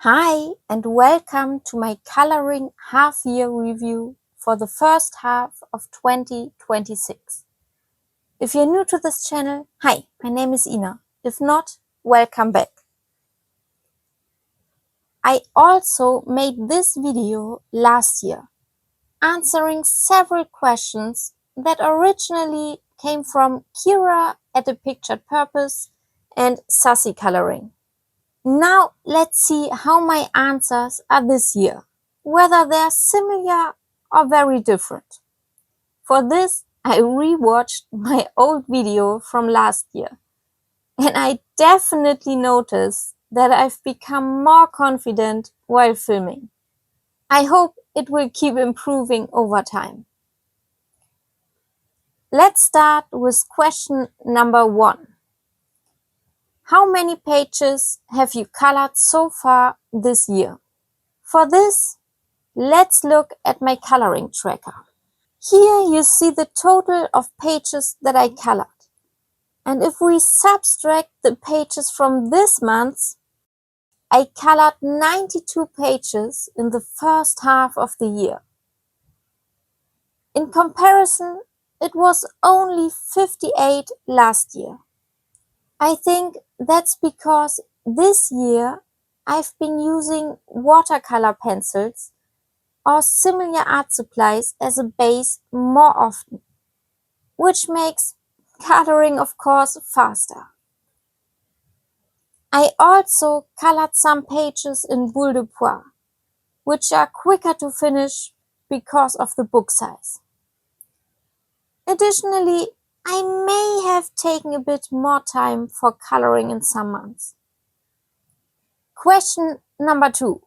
Hi and welcome to my coloring half-year review for the first half of 2026. If you're new to this channel, hi, my name is Ina. If not, welcome back. I also made this video last year, answering several questions that originally came from Kira at A Pictured Purpose and Sassy Coloring. Now let's see how my answers are this year, whether they're similar or very different. For this, I rewatched my old video from last year, and I definitely noticed that I've become more confident while filming. I hope it will keep improving over time. Let's start with question number 1. How many pages have you colored so far this year? For this, let's look at my coloring tracker. Here you see the total of pages that I colored. And if we subtract the pages from this month, I colored 92 pages in the first half of the year. In comparison, it was only 58 last year. I think that's because this year I've been using watercolor pencils or similar art supplies as a base more often, which makes coloring, of course, faster. I also colored some pages in boule de poire, which are quicker to finish because of the book size. Additionally, I may have taken a bit more time for coloring in some months. Question number 2.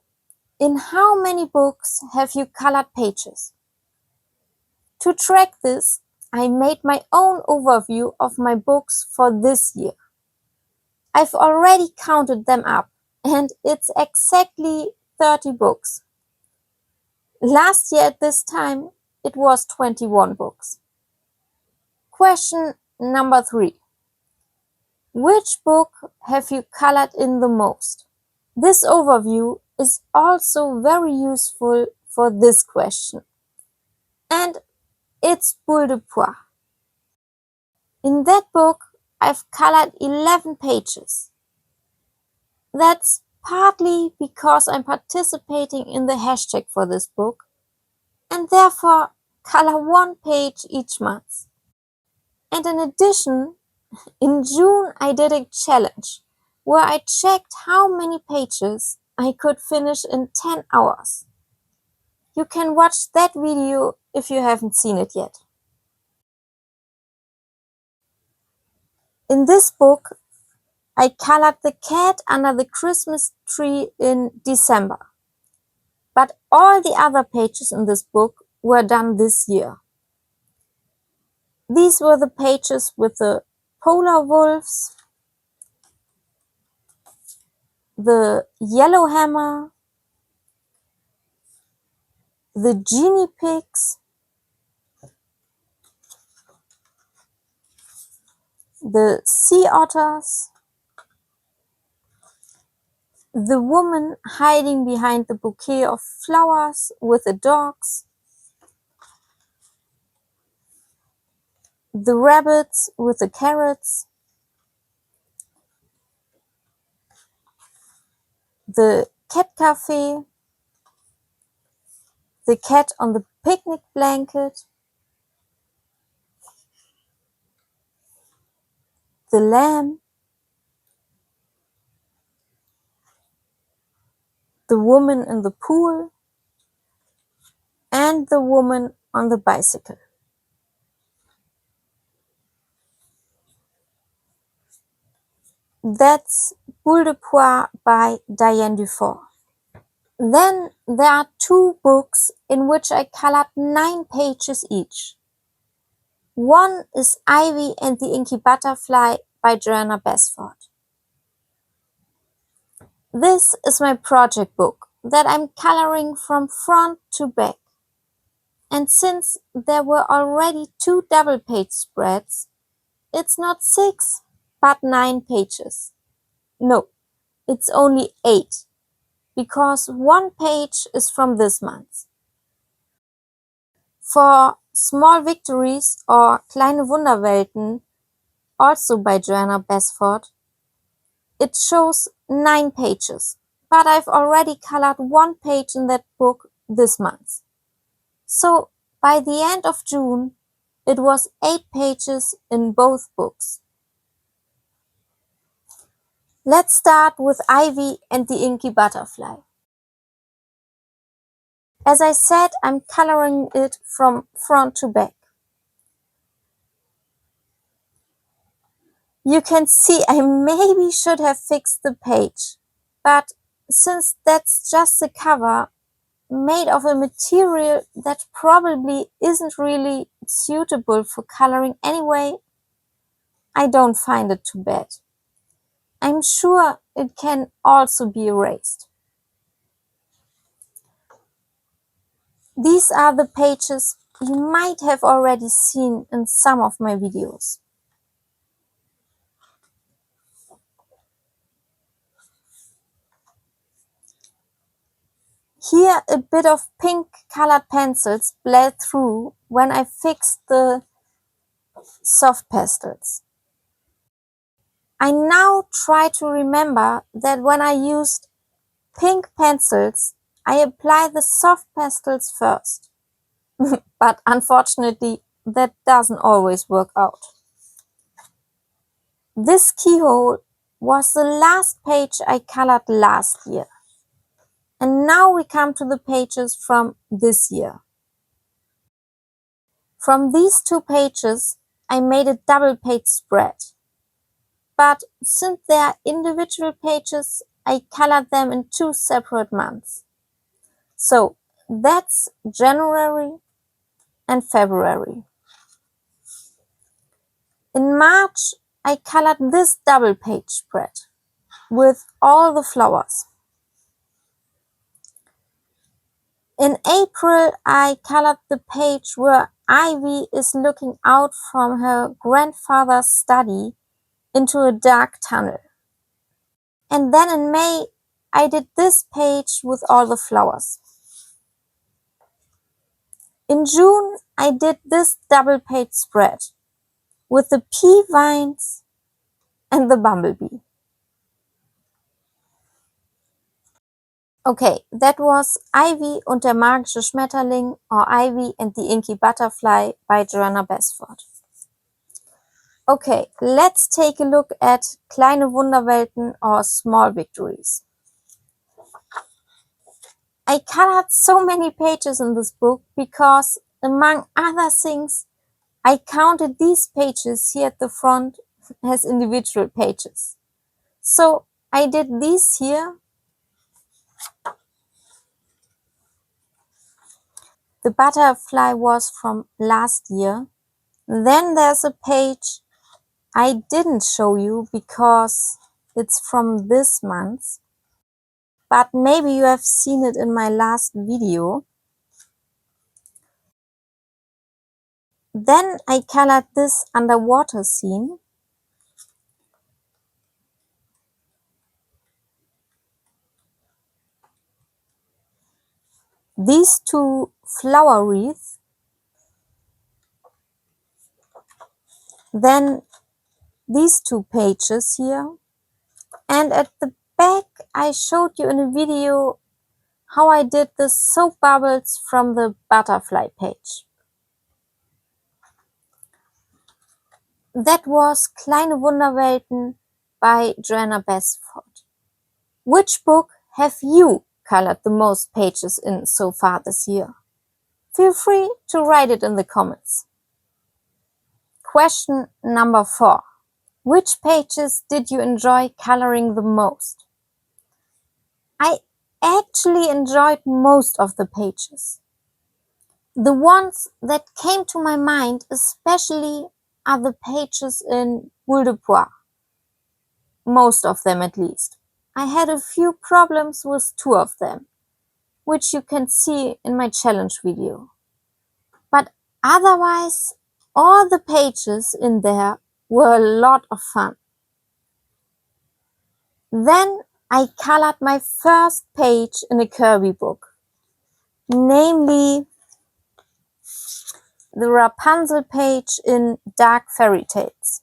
In how many books have you colored pages? To track this, I made my own overview of my books for this year. I've already counted them up, and it's exactly 30 books. Last year at this time, it was 21 books. Question number 3. Which book have you colored in the most? This overview is also very useful for this question. And it's boule de poire. In that book, I've colored 11 pages. That's partly because I'm participating in the hashtag for this book and therefore color one page each month. And in addition, in June I did a challenge where I checked how many pages I could finish in 10 hours. You can watch that video if you haven't seen it yet. In this book, I colored the cat under the Christmas tree in December. But all the other pages in this book were done this year. These were the pages with the polar wolves, the yellowhammer, the guinea pigs, the sea otters, the woman hiding behind the bouquet of flowers with the dogs, the rabbits with the carrots, the cat cafe, the cat on the picnic blanket, the lamb, the woman in the pool, and the woman on the bicycle. That's Boule de Poire by Diane Dufort. Then there are 2 books in which I colored 9 pages each. One is Ivy and the Inky Butterfly by Joanna Basford. This is my project book that I'm coloring from front to back. And since there were already 2 double-page spreads, it's not 6, but 9 pages. No, it's only 8, because one page is from this month. For Small Victories or Kleine Wunderwelten, also by Joanna Basford, it shows 9 pages, but I've already colored one page in that book this month. So by the end of June, it was 8 pages in both books. Let's start with Ivy and the Inky Butterfly. As I said, I'm coloring it from front to back. You can see I maybe should have fixed the page, but since that's just a cover made of a material that probably isn't really suitable for coloring anyway, I don't find it too bad. I'm sure it can also be erased. These are the pages you might have already seen in some of my videos. Here a bit of pink colored pencils bled through when I fixed the soft pastels. I now try to remember that when I used pink pencils, I apply the soft pastels first. But unfortunately, that doesn't always work out. This keyhole was the last page I colored last year. And now we come to the pages from this year. From these 2 pages, I made a double page spread. But since they are individual pages, I colored them in 2 separate months. So that's January and February. In March, I colored this double page spread with all the flowers. In April, I colored the page where Ivy is looking out from her grandfather's study into a dark tunnel. And then in May, I did this page with all the flowers. In June, I did this double page spread with the pea vines and the bumblebee. Okay, that was Ivy und der magische Schmetterling or Ivy and the Inky Butterfly by Joanna Basford. Okay, let's take a look at Kleine Wunderwelten or Small Victories. I colored so many pages in this book because, among other things, I counted these pages here at the front as individual pages. So I did these here. The butterfly was from last year. Then there's a page I didn't show you because it's from this month, but maybe you have seen it in my last video. Then I colored this underwater scene. These 2 flower wreaths. Then these 2 pages here. And at the back, I showed you in a video how I did the soap bubbles from the butterfly page. That was Kleine Wunderwelten by Joanna Basford. Which book have you colored the most pages in so far this year? Feel free to write it in the comments. Question number 4. Which pages did you enjoy coloring the most? I actually enjoyed most of the pages. The ones that came to my mind especially are the pages in Boule de Bois. Most of them at least. I had a few problems with 2 of them, which you can see in my challenge video. But otherwise, all the pages in there were a lot of fun. Then I colored my first page in a Kirby book, namely the Rapunzel page in Dark Fairy Tales.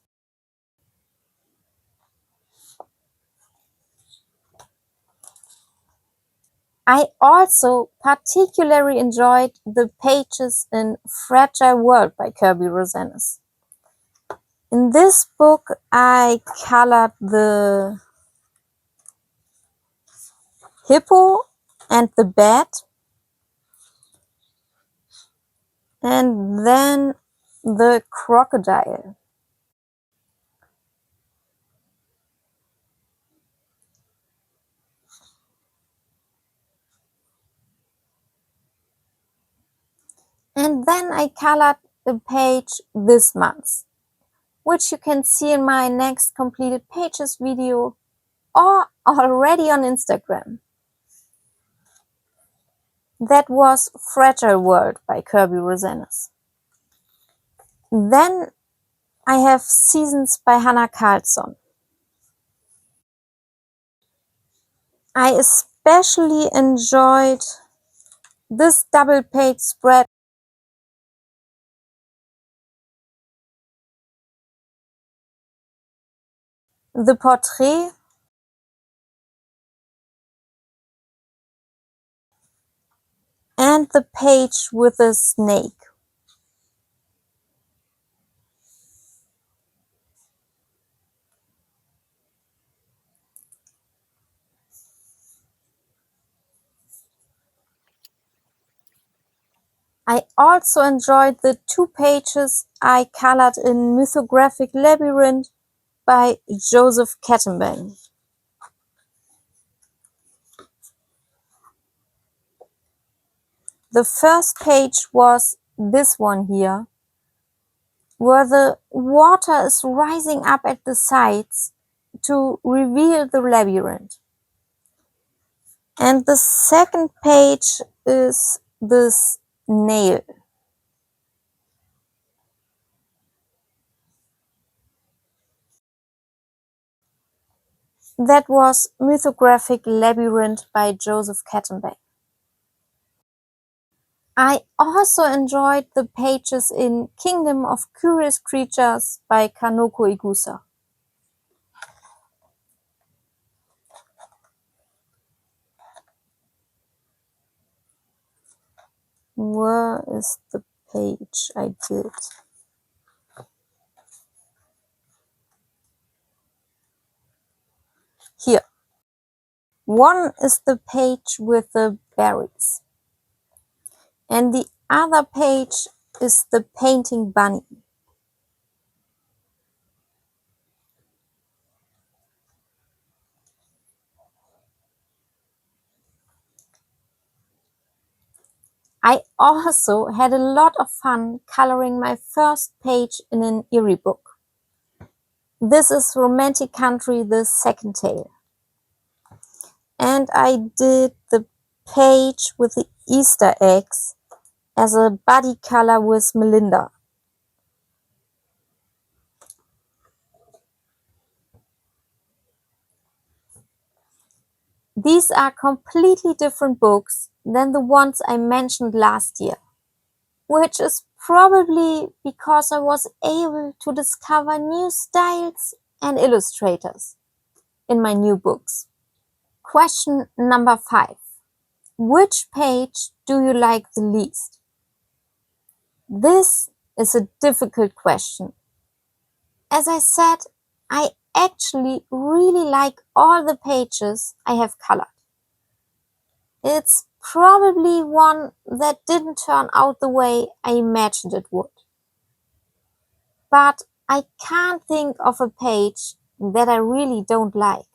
I also particularly enjoyed the pages in Fragile World by Kirby Rosanes. In this book, I colored the hippo and the bat, and then the crocodile. And then I colored a page this month, which you can see in my next completed pages video or already on Instagram. That was Fragile World by Kirby Rosanes. Then I have Seasons by Hannah Carlson. I especially enjoyed this double page spread, the portrait, and the page with the snake. I also enjoyed the 2 pages I colored in Mythographic Labyrinth by Joseph Kettenbang. The first page was this one here, where the water is rising up at the sides to reveal the labyrinth. And the second page is this nail. That was Mythographic Labyrinth by Joseph Kettenbach. I also enjoyed the pages in Kingdom of Curious Creatures by Kanoko Igusa. Where is the page I did? Here. One is the page with the berries, and the other page is the painting bunny. I also had a lot of fun coloring my first page in an Eerie book. This is Romantic Country, the second tale. And I did the page with the Easter eggs as a buddy color with Melinda. These are completely different books than the ones I mentioned last year, which is probably because I was able to discover new styles and illustrators in my new books. Question number 5. Which page do you like the least? This is a difficult question. As I said, I actually really like all the pages I have colored. It's probably one that didn't turn out the way I imagined it would. But I can't think of a page that I really don't like.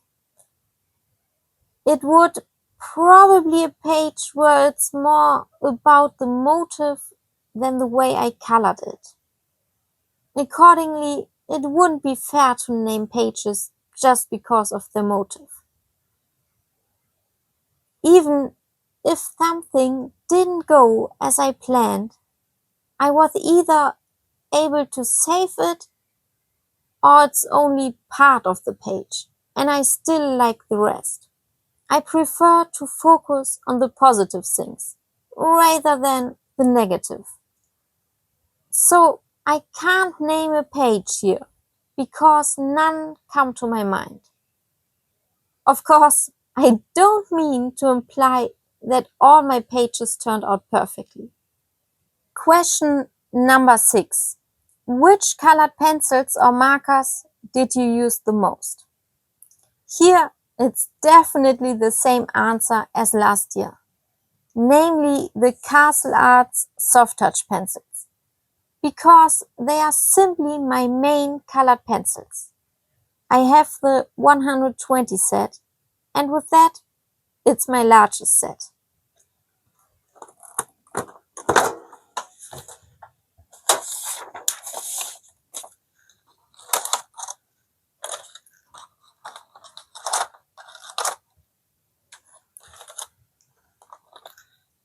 It would probably a page where it's more about the motive than the way I colored it. Accordingly, it wouldn't be fair to name pages just because of their motive. Even if something didn't go as I planned, I was either able to save it or it's only part of the page and I still like the rest. I prefer to focus on the positive things rather than the negative. So I can't name a page here because none come to my mind. Of course, I don't mean to imply that all my pages turned out perfectly. Question number 6. Which colored pencils or markers did you use the most? Here, it's definitely the same answer as last year, namely the Castle Arts Soft Touch pencils, because they are simply my main colored pencils. I have the 120 set, and with that, it's my largest set.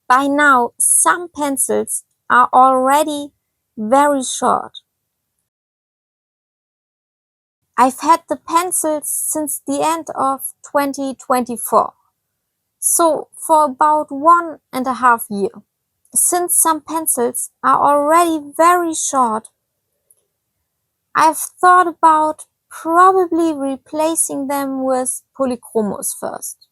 By now, some pencils are already very short. I've had the pencils since the end of 2024, so for about 1.5 years. Since some pencils are already very short, I've thought about probably replacing them with polychromos first,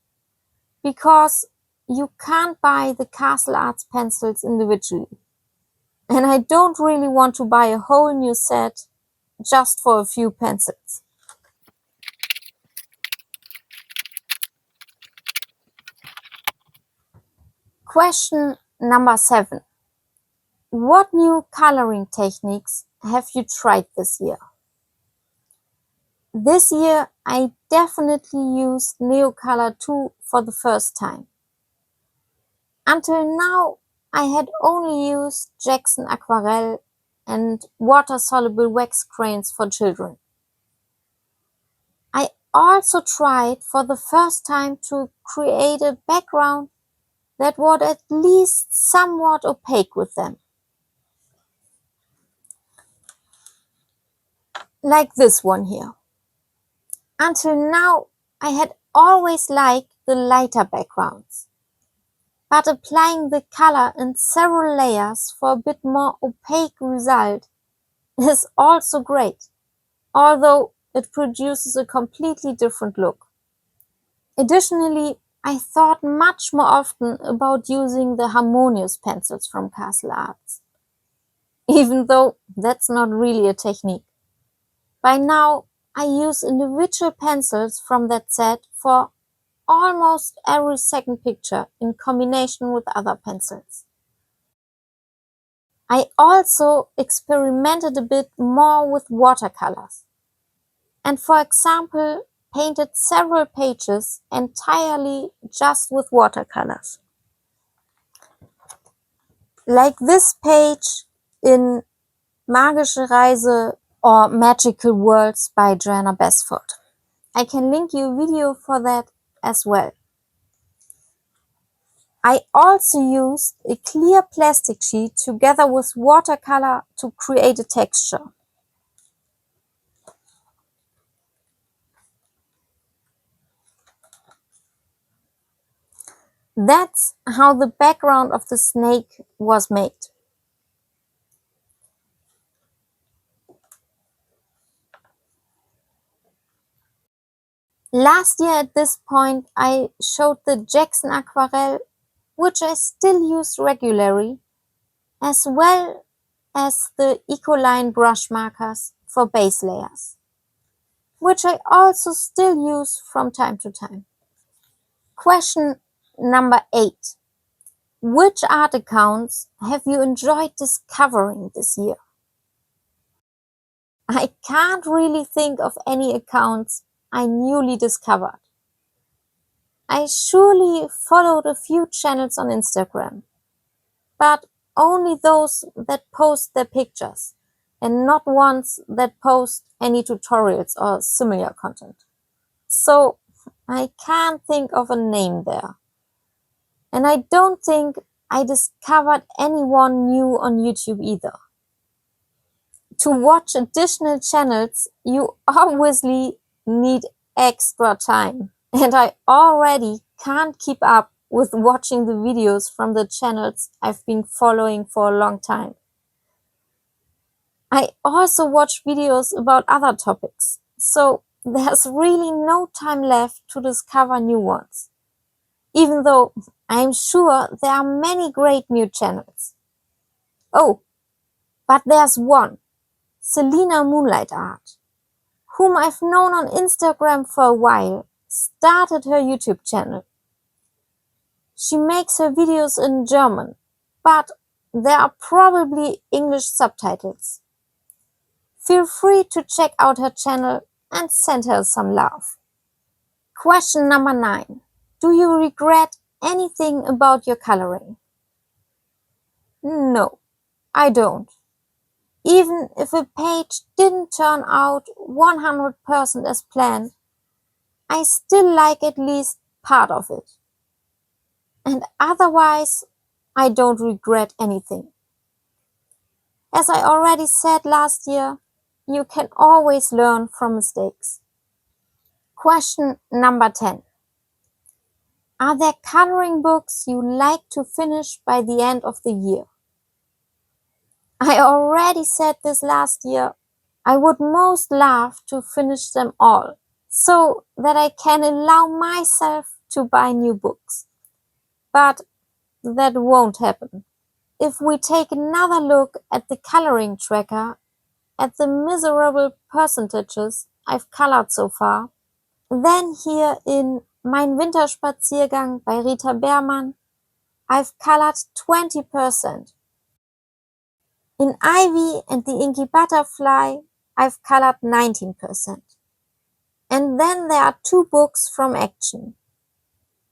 because you can't buy the Castle Arts pencils individually. And I don't really want to buy a whole new set just for a few pencils. Question number 7. What new coloring techniques have you tried this year? This year I definitely used Neocolor 2 for the first time. Until now I had only used Jackson Aquarelle and water-soluble wax crayons for children. I also tried for the first time to create a background that was at least somewhat opaque with them. Like this one here. Until now, I had always liked the lighter backgrounds, but applying the color in several layers for a bit more opaque result is also great, although it produces a completely different look. Additionally, I thought much more often about using the harmonious pencils from Castle Arts, even though that's not really a technique. By now, I use individual pencils from that set for almost every second picture in combination with other pencils. I also experimented a bit more with watercolors, and for example, painted several pages entirely just with watercolors. Like this page in Magische Reise or Magical Worlds by Joanna Basford. I can link you a video for that as well. I also used a clear plastic sheet together with watercolor to create a texture. That's how the background of the snake was made. Last year at this point I showed the Jackson Aquarelle, which I still use regularly, as well as the Ecoline brush markers for base layers, which I also still use from time to time. Question number 8. Which art accounts have you enjoyed discovering this year? I can't really think of any accounts I newly discovered. I surely followed a few channels on Instagram, but only those that post their pictures and not ones that post any tutorials or similar content. So I can't think of a name there. And I don't think I discovered anyone new on YouTube either. To watch additional channels, you obviously need extra time, and I already can't keep up with watching the videos from the channels I've been following for a long time. I also watch videos about other topics, so there's really no time left to discover new ones. Even though I'm sure there are many great new channels. Oh, but there's one, Selena Moonlight Art, whom I've known on Instagram for a while, started her YouTube channel. She makes her videos in German, but there are probably English subtitles. Feel free to check out her channel and send her some love. Question number 9. Do you regret anything about your coloring? No, I don't. Even if a page didn't turn out 100% as planned, I still like at least part of it. And otherwise, I don't regret anything. As I already said last year, you can always learn from mistakes. Question number 10. Are there coloring books you like to finish by the end of the year? I already said this last year. I would most love to finish them all, so that I can allow myself to buy new books. But that won't happen. If we take another look at the coloring tracker, at the miserable percentages I've colored so far, then here in Mein Winterspaziergang by Rita Beermann, I've colored 20%. In Ivy and the Inky Butterfly, I've colored 19%. And then there are 2 books from Action.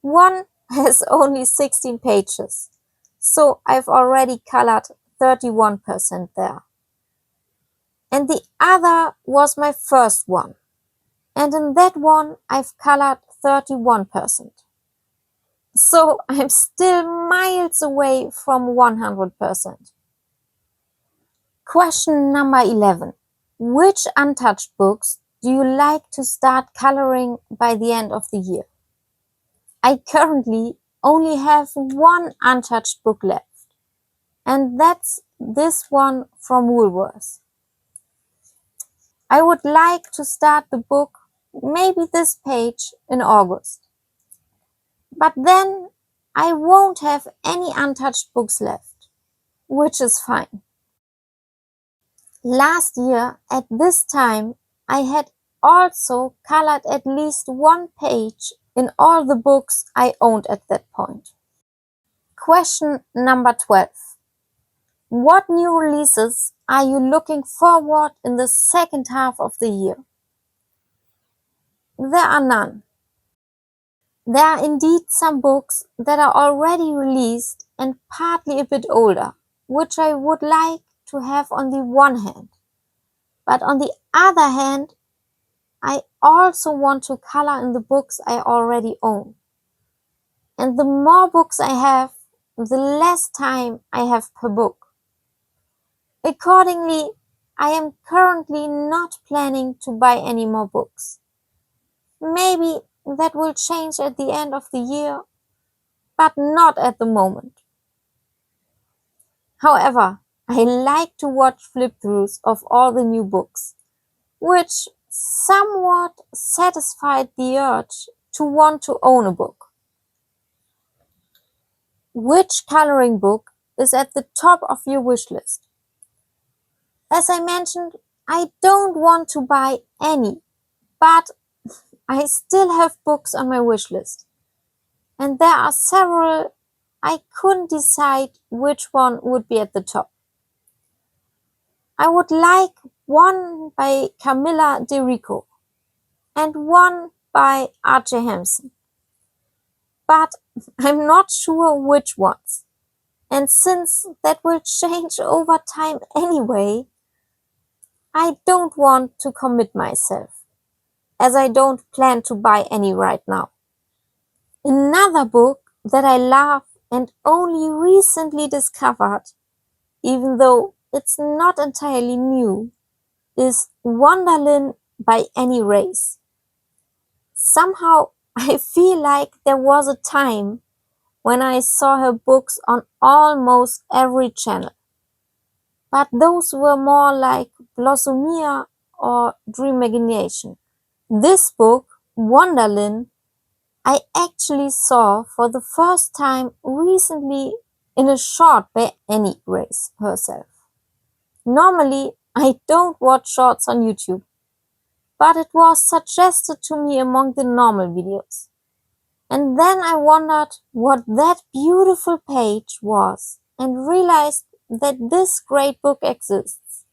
One has only 16 pages, so I've already colored 31% there. And the other was my first one, and in that one I've colored 31%. So I'm still miles away from 100%. Question number 11. Which Untouched books do you like to start coloring by the end of the year? I currently only have one Untouched book left, and that's this one from Woolworths. I would like to start the book, maybe this page, in August. But then I won't have any Untouched books left, which is fine. Last year, at this time, I had also colored at least one page in all the books I owned at that point. Question number 12. What new releases are you looking forward in the second half of the year? There are none. There are indeed some books that are already released and partly a bit older, which I would like to have on the one hand. But on the other hand, I also want to color in the books I already own. And the more books I have, the less time I have per book. Accordingly, I am currently not planning to buy any more books. Maybe that will change at the end of the year, but not at the moment. However, I like to watch flip-throughs of all the new books, which somewhat satisfied the urge to want to own a book. Which coloring book is at the top of your wish list? As I mentioned, I don't want to buy any, but I still have books on my wish list. And there are several I couldn't decide which one would be at the top. I would like one by Camilla De Rico and one by R.J. Hampson. But I'm not sure which ones. And since that will change over time anyway, I don't want to commit myself, as I don't plan to buy any right now. Another book that I love and only recently discovered, even though it's not entirely new, is Wonderlin by Annie Race. Somehow I feel like there was a time when I saw her books on almost every channel, but those were more like Blossomia or Dreamimagination. This book, Wonderland, I actually saw for the first time recently in a short by Annie Grace herself. Normally, I don't watch shorts on YouTube, but it was suggested to me among the normal videos. And then I wondered what that beautiful page was and realized that this great book exists.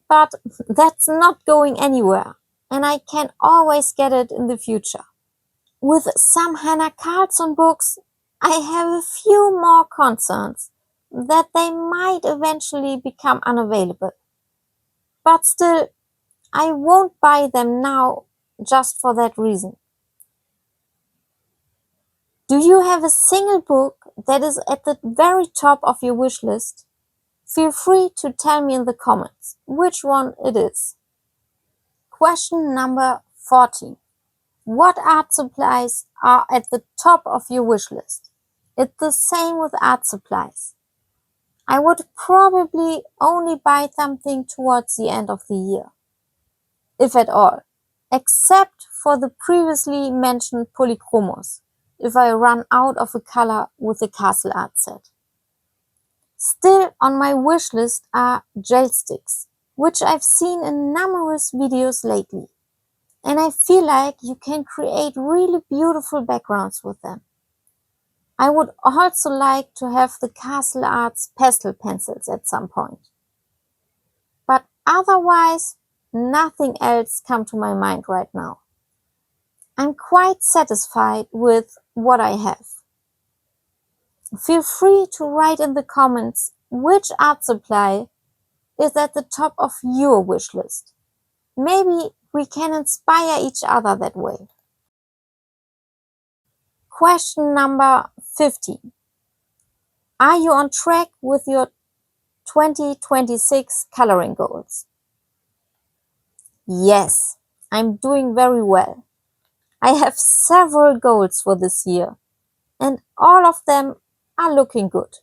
But that's not going anywhere, and I can always get it in the future. With some Hannah Carlson books, I have a few more concerns that they might eventually become unavailable. But still, I won't buy them now just for that reason. Do you have a single book that is at the very top of your wish list? Feel free to tell me in the comments which one it is. Question number 14. What art supplies are at the top of your wish list? It's the same with art supplies. I would probably only buy something towards the end of the year, if at all, except for the previously mentioned polychromos, if I run out of a color with the castle art set. Still on my wish list are gel sticks, which I've seen in numerous videos lately, and I feel like you can create really beautiful backgrounds with them. I would also like to have the Castle Arts pastel pencils at some point. But otherwise, nothing else comes to my mind right now. I'm quite satisfied with what I have. Feel free to write in the comments which art supply is at the top of your wish list. Maybe we can inspire each other that way. Question number 15. Are you on track with your 2026 coloring goals? Yes, I'm doing very well. I have several goals for this year, and all of them are looking good.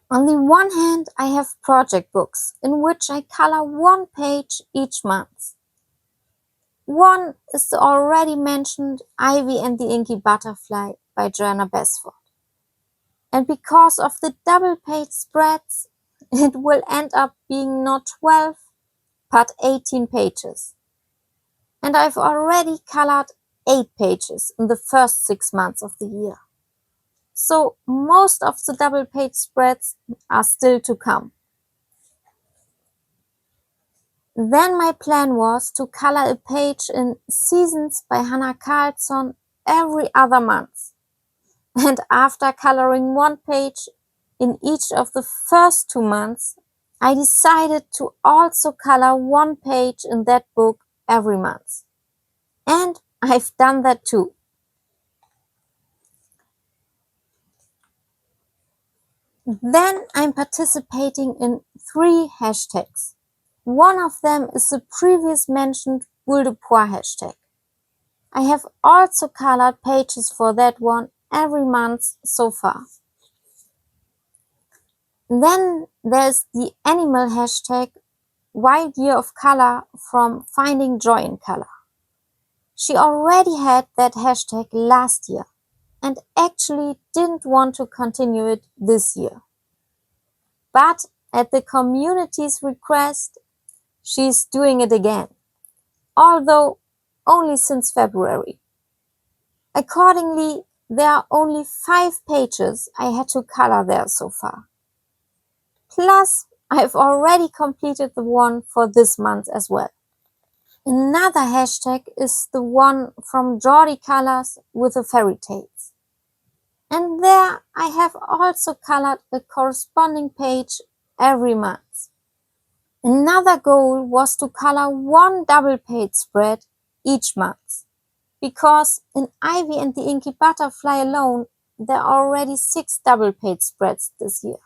On the one hand, I have project books in which I color one page each month. One is the already mentioned Ivy and the Inky Butterfly by Joanna Besford. And because of the double page spreads, it will end up being not 12, but 18 pages. And I've already colored 8 pages in the first 6 months of the year. So most of the double page spreads are still to come. Then my plan was to color a page in Seasons by Hannah Carlson every other month. And after coloring one page in each of the first 2 months, I decided to also color one page in that book every month. And I've done that too. Then I'm participating in 3 hashtags. One of them is the previous mentioned Boule de Poire hashtag. I have also colored pages for that one every month so far. Then there's the animal hashtag Wild Year of Color from Finding Joy in Color. She already had that hashtag last year and actually didn't want to continue it this year. But at the community's request, she's doing it again, although only since February. Accordingly, there are only 5 pages I had to color there so far. Plus, I've already completed the one for this month as well. Another hashtag is the one from Geordie Colors with the fairy tales. And there I have also colored a corresponding page every month. Another goal was to color one double page spread each month, because in Ivy and the Inky Butterfly alone, there are already 6 double page spreads this year.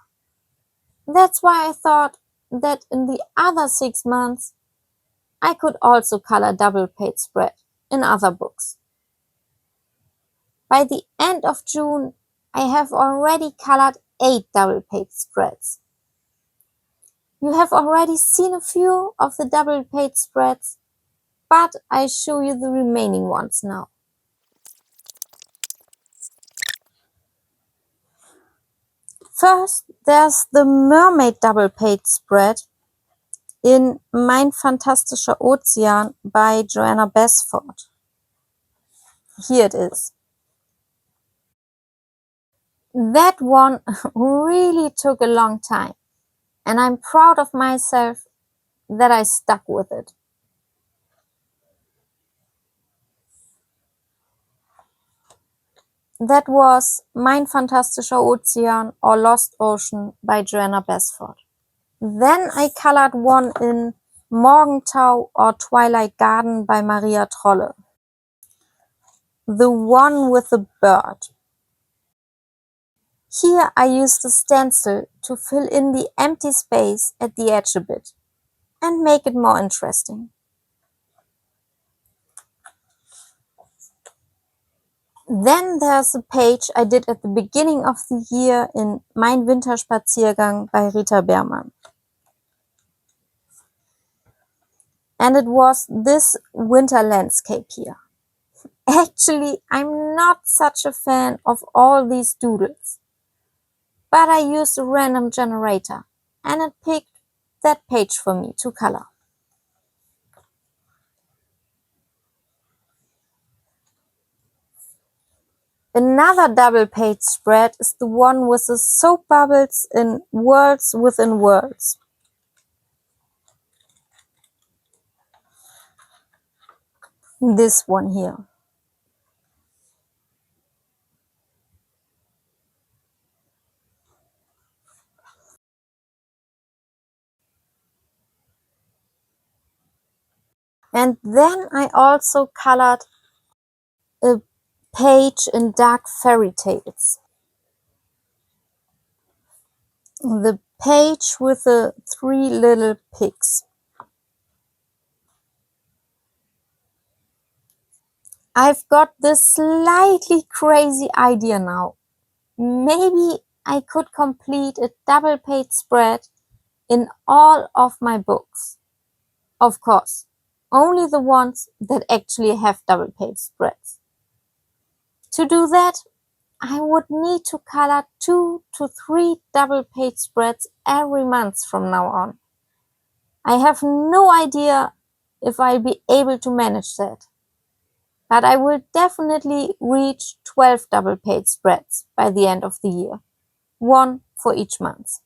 That's why I thought that in the other 6 months, I could also color double page spread in other books. By the end of June, I have already colored 8 double-page spreads. You have already seen a few of the double-page spreads, but I show you the remaining ones now. First, there's the Mermaid double-page spread in Mein fantastischer Ozean by Joanna Basford. Here it is. That one really took a long time, and I'm proud of myself that I stuck with it. That was Mein fantastischer Ozean or Lost Ocean by Joanna Basford. Then I colored one in Morgentau or Twilight Garden by Maria Trolle. The one with the bird. Here I used a stencil to fill in the empty space at the edge a bit and make it more interesting. Then there's a page I did at the beginning of the year in Mein Winterspaziergang by Rita Beermann. And it was this winter landscape here. Actually, I'm not such a fan of all these doodles, but I used a random generator and it picked that page for me to color. Another double-page spread is the one with the soap bubbles in Worlds Within Worlds. This one here. And then I also colored a page in Dark Fairy Tales. The page with the 3 little pigs. I've got this slightly crazy idea now. Maybe I could complete a double-page spread in all of my books. Of course, only the ones that actually have double-page spreads. To do that, I would need to color 2 to 3 double-page spreads every month from now on. I have no idea if I'll be able to manage that. But I will definitely reach 12 double-page spreads by the end of the year, 1 for each month.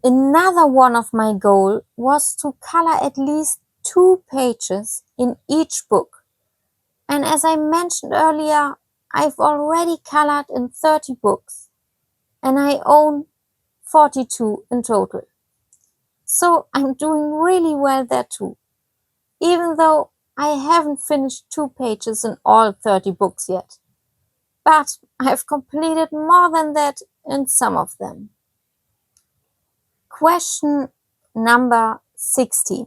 Another one of my goals was to color at least 2 pages in each book. And as I mentioned earlier, I've already colored in 30 books, and I own 42 in total. So I'm doing really well there too, even though I haven't finished 2 pages in all 30 books yet. But I've completed more than that in some of them. Question number 16.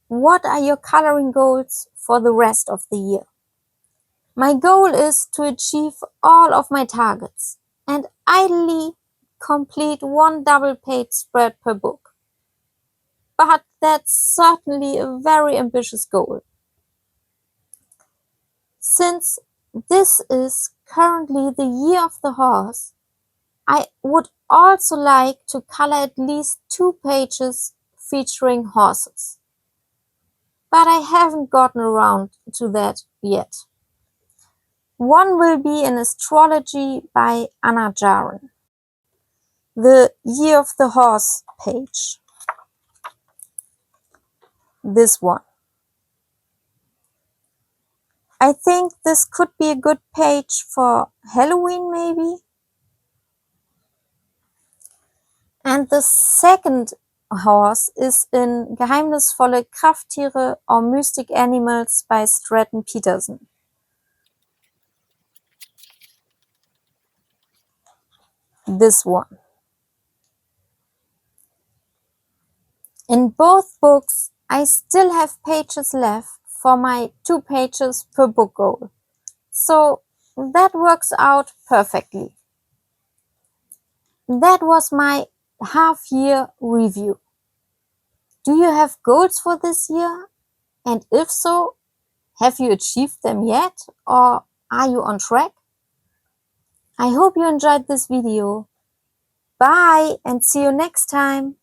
What are your coloring goals for the rest of the year? My goal is to achieve all of my targets and ideally complete 1 double-page spread per book. But that's certainly a very ambitious goal. Since this is currently the year of the horse, I would also like to color at least 2 pages featuring horses. But I haven't gotten around to that yet. One will be an astrology by Anna Jaren. The Year of the Horse page. This one. I think this could be a good page for Halloween maybe. And the second horse is in Geheimnisvolle Krafttiere or Mystic Animals by Stratton Peterson. This one. In both books, I still have pages left for my 2 pages per book goal. So That works out perfectly. That was my half-year review. Do you have goals for this year? And if so, have you achieved them yet, or are you on track? I hope you enjoyed this video. Bye and see you next time.